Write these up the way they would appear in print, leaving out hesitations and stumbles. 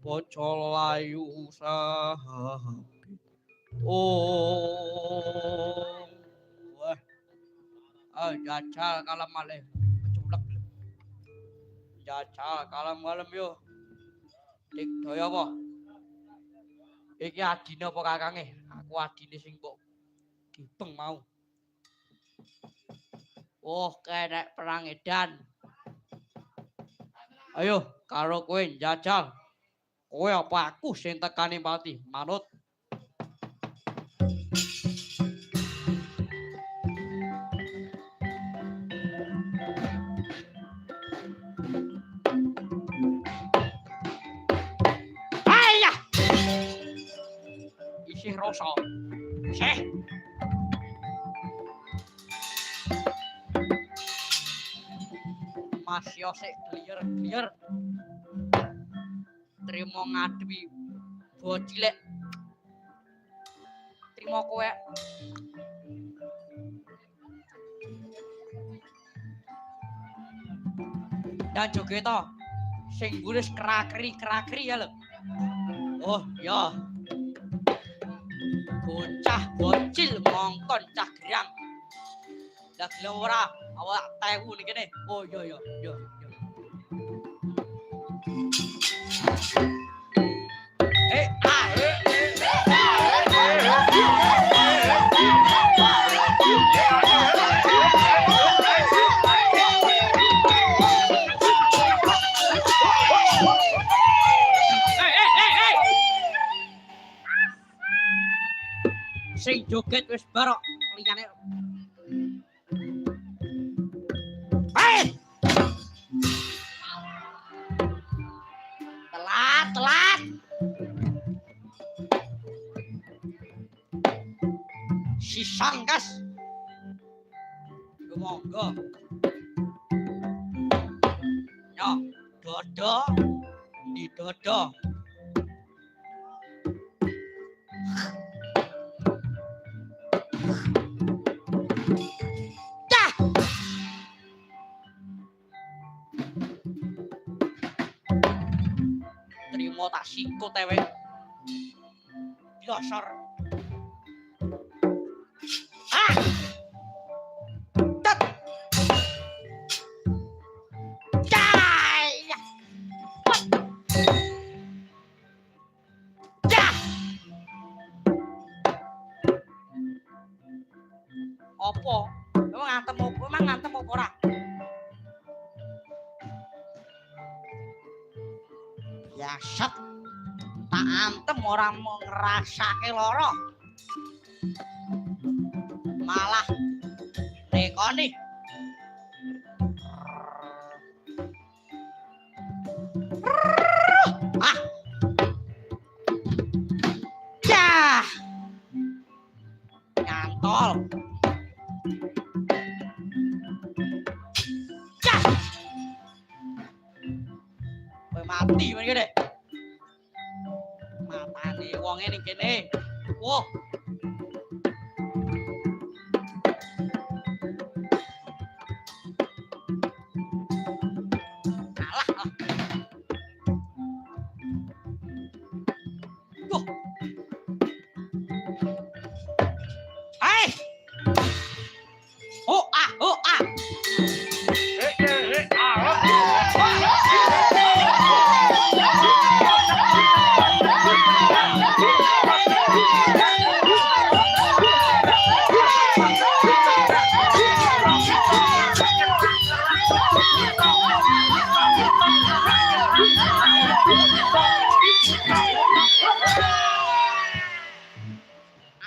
bocah layu sahabit. Oh, wah, jajal kalem malih, keculek. Jajal kalem malem yo. Dik daya apa? Iki adine apa kakange? Aku adine sing mbok gibeng mau. Oh, kenek perang edan. Ayo, karo kowe njajal. Kowe apa aku sing tekani pati? Manut. Ayah! Isih rasa. Sih. Masya sik kliyer-kliyer. Trimo ngadepi bocilek. Trimo kowe. Dan joget to. Sing guris krakri ya lho. Oh, ya. Bocah bocil mongkon cah gerang. Lah gelem ora awak tewu ning kene. Oh, ya. Sing joget wis barok liyane. Telat. Si sangkas. Monggo. Yo, dodo di dodo. Trimo tak sikut tewe. Dasar. Tet. Cai. Dah. Apa? Emang ngantem apa ora? Biasat tak antem orang mau ngerasake loro. Malah nekoni. Yah. Nyantol. Yah. Kowe mati men kene. Matane wonge ning kene. Wah.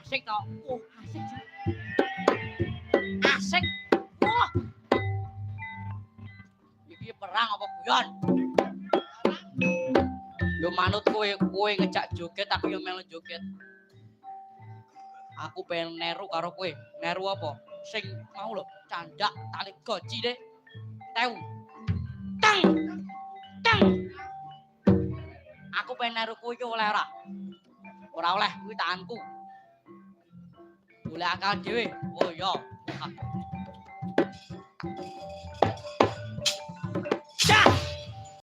Asik toh. Asik. Wah. Iki perang apa guyon? Yo manut kowe ngejak joget aku yo melu joget. Aku pengen neru karo kowe. Neru apa? Sing mau lho, candak tali goji deh. Tew. Tang. Aku pengen neru kowe iki oleh ora? Ora oleh kuwi tanganku. Boleh akal dhewe. Oh iya.